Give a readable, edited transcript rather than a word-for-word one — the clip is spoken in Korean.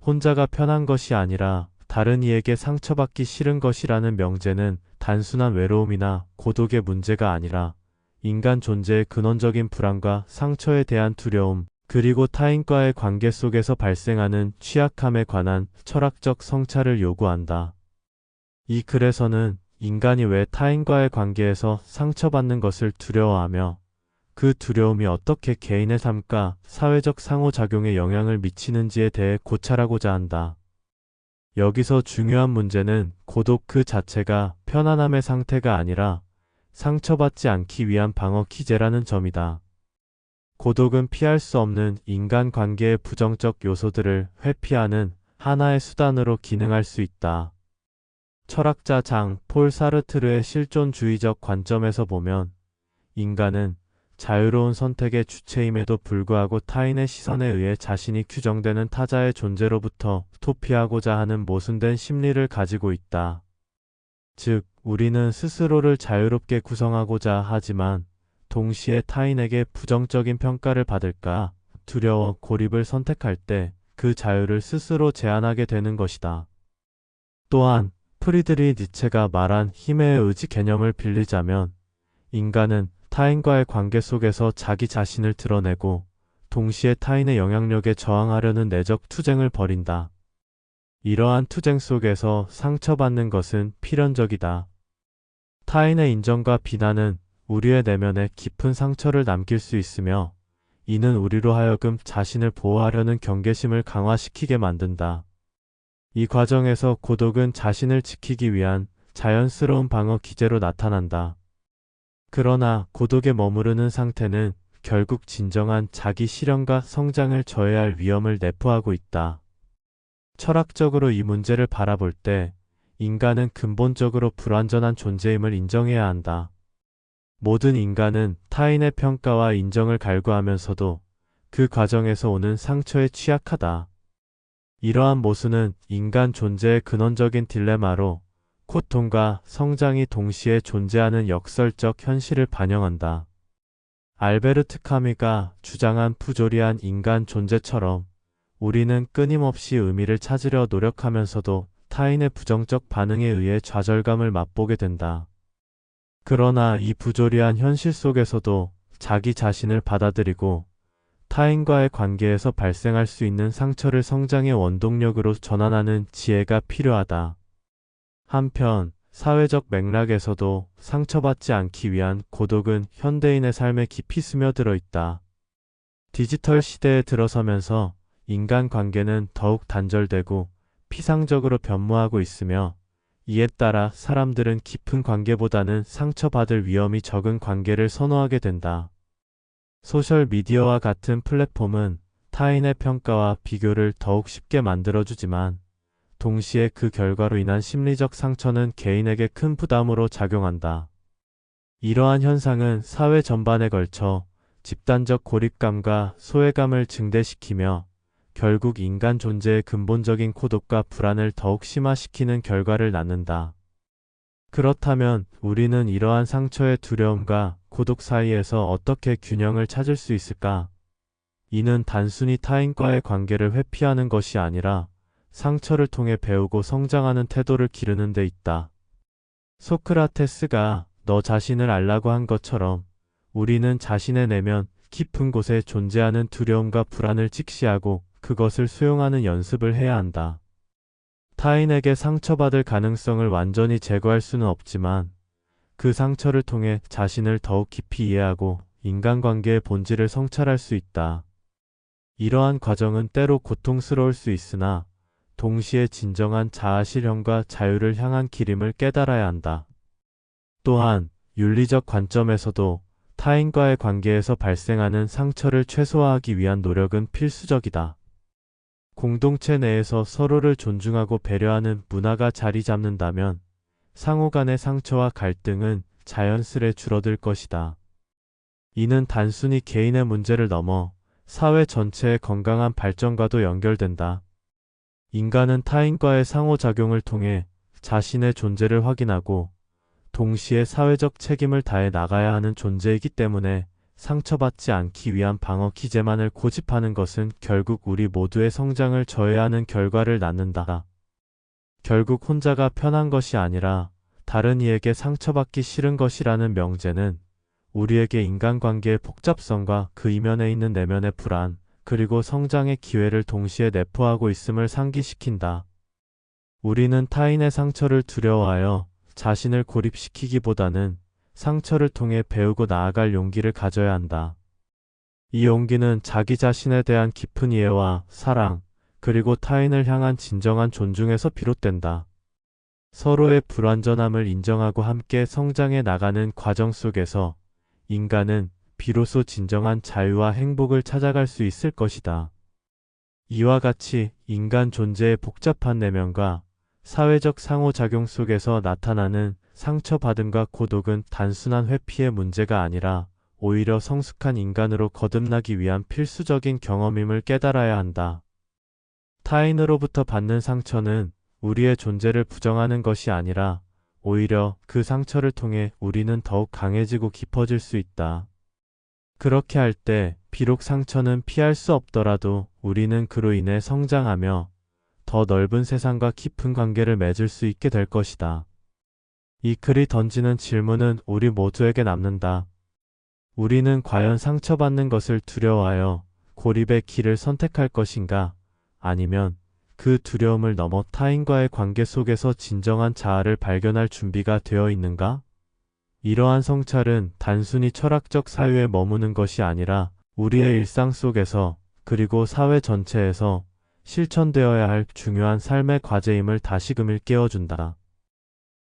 혼자가 편한 것이 아니라 다른 이에게 상처받기 싫은 것이라는 명제는 단순한 외로움이나 고독의 문제가 아니라 인간 존재의 근원적인 불안과 상처에 대한 두려움, 그리고 타인과의 관계 속에서 발생하는 취약함에 관한 철학적 성찰을 요구한다. 이 글에서는 인간이 왜 타인과의 관계에서 상처받는 것을 두려워하며 그 두려움이 어떻게 개인의 삶과 사회적 상호작용에 영향을 미치는지에 대해 고찰하고자 한다. 여기서 중요한 문제는 고독 그 자체가 편안함의 상태가 아니라 상처받지 않기 위한 방어 기제라는 점이다. 고독은 피할 수 없는 인간관계의 부정적 요소들을 회피하는 하나의 수단으로 기능할 수 있다. 철학자 장 폴 사르트르의 실존주의적 관점에서 보면 인간은 자유로운 선택의 주체임에도 불구하고 타인의 시선에 의해 자신이 규정되는 타자의 존재로부터 도피하고자 하는 모순된 심리를 가지고 있다. 즉, 우리는 스스로를 자유롭게 구성하고자 하지만 동시에 타인에게 부정적인 평가를 받을까 두려워 고립을 선택할 때 그 자유를 스스로 제한하게 되는 것이다. 또한 프리드리히 니체가 말한 힘의 의지 개념을 빌리자면 인간은 타인과의 관계 속에서 자기 자신을 드러내고 동시에 타인의 영향력에 저항하려는 내적 투쟁을 벌인다. 이러한 투쟁 속에서 상처받는 것은 필연적이다. 타인의 인정과 비난은 우리의 내면에 깊은 상처를 남길 수 있으며 이는 우리로 하여금 자신을 보호하려는 경계심을 강화시키게 만든다. 이 과정에서 고독은 자신을 지키기 위한 자연스러운 방어 기제로 나타난다. 그러나 고독에 머무르는 상태는 결국 진정한 자기 실현과 성장을 저해할 위험을 내포하고 있다. 철학적으로 이 문제를 바라볼 때 인간은 근본적으로 불완전한 존재임을 인정해야 한다. 모든 인간은 타인의 평가와 인정을 갈구하면서도 그 과정에서 오는 상처에 취약하다. 이러한 모순은 인간 존재의 근원적인 딜레마로 고통과 성장이 동시에 존재하는 역설적 현실을 반영한다. 알베르트 카미가 주장한 부조리한 인간 존재처럼 우리는 끊임없이 의미를 찾으려 노력하면서도 타인의 부정적 반응에 의해 좌절감을 맛보게 된다. 그러나 이 부조리한 현실 속에서도 자기 자신을 받아들이고 타인과의 관계에서 발생할 수 있는 상처를 성장의 원동력으로 전환하는 지혜가 필요하다. 한편 사회적 맥락에서도 상처받지 않기 위한 고독은 현대인의 삶에 깊이 스며들어 있다. 디지털 시대에 들어서면서 인간관계는 더욱 단절되고 피상적으로 변모하고 있으며 이에 따라 사람들은 깊은 관계보다는 상처받을 위험이 적은 관계를 선호하게 된다. 소셜미디어와 같은 플랫폼은 타인의 평가와 비교를 더욱 쉽게 만들어주지만 동시에 그 결과로 인한 심리적 상처는 개인에게 큰 부담으로 작용한다. 이러한 현상은 사회 전반에 걸쳐 집단적 고립감과 소외감을 증대시키며 결국 인간 존재의 근본적인 고독과 불안을 더욱 심화시키는 결과를 낳는다. 그렇다면 우리는 이러한 상처의 두려움과 고독 사이에서 어떻게 균형을 찾을 수 있을까? 이는 단순히 타인과의 관계를 회피하는 것이 아니라 상처를 통해 배우고 성장하는 태도를 기르는 데 있다. 소크라테스가 너 자신을 알라고 한 것처럼 우리는 자신의 내면 깊은 곳에 존재하는 두려움과 불안을 직시하고 그것을 수용하는 연습을 해야 한다. 타인에게 상처받을 가능성을 완전히 제거할 수는 없지만 그 상처를 통해 자신을 더욱 깊이 이해하고 인간관계의 본질을 성찰할 수 있다. 이러한 과정은 때로 고통스러울 수 있으나 동시에 진정한 자아 실현과 자유를 향한 길임을 깨달아야 한다. 또한 윤리적 관점에서도 타인과의 관계에서 발생하는 상처를 최소화하기 위한 노력은 필수적이다. 공동체 내에서 서로를 존중하고 배려하는 문화가 자리 잡는다면 상호 간의 상처와 갈등은 자연스레 줄어들 것이다. 이는 단순히 개인의 문제를 넘어 사회 전체의 건강한 발전과도 연결된다. 인간은 타인과의 상호작용을 통해 자신의 존재를 확인하고 동시에 사회적 책임을 다해 나가야 하는 존재이기 때문에 상처받지 않기 위한 방어 기제만을 고집하는 것은 결국 우리 모두의 성장을 저해하는 결과를 낳는다. 결국 혼자가 편한 것이 아니라 다른 이에게 상처받기 싫은 것이라는 명제는 우리에게 인간관계의 복잡성과 그 이면에 있는 내면의 불안, 그리고 성장의 기회를 동시에 내포하고 있음을 상기시킨다. 우리는 타인의 상처를 두려워하여 자신을 고립시키기보다는 상처를 통해 배우고 나아갈 용기를 가져야 한다. 이 용기는 자기 자신에 대한 깊은 이해와 사랑, 그리고 타인을 향한 진정한 존중에서 비롯된다. 서로의 불완전함을 인정하고 함께 성장해 나가는 과정 속에서 인간은 비로소 진정한 자유와 행복을 찾아갈 수 있을 것이다. 이와 같이 인간 존재의 복잡한 내면과 사회적 상호작용 속에서 나타나는 상처받음과 고독은 단순한 회피의 문제가 아니라 오히려 성숙한 인간으로 거듭나기 위한 필수적인 경험임을 깨달아야 한다. 타인으로부터 받는 상처는 우리의 존재를 부정하는 것이 아니라 오히려 그 상처를 통해 우리는 더욱 강해지고 깊어질 수 있다. 그렇게 할 때 비록 상처는 피할 수 없더라도 우리는 그로 인해 성장하며 더 넓은 세상과 깊은 관계를 맺을 수 있게 될 것이다. 이 글이 던지는 질문은 우리 모두에게 남는다. 우리는 과연 상처받는 것을 두려워하여 고립의 길을 선택할 것인가? 아니면 그 두려움을 넘어 타인과의 관계 속에서 진정한 자아를 발견할 준비가 되어 있는가? 이러한 성찰은 단순히 철학적 사유에 머무는 것이 아니라 우리의 일상 속에서 그리고 사회 전체에서 실천되어야 할 중요한 삶의 과제임을 다시금 일깨워준다.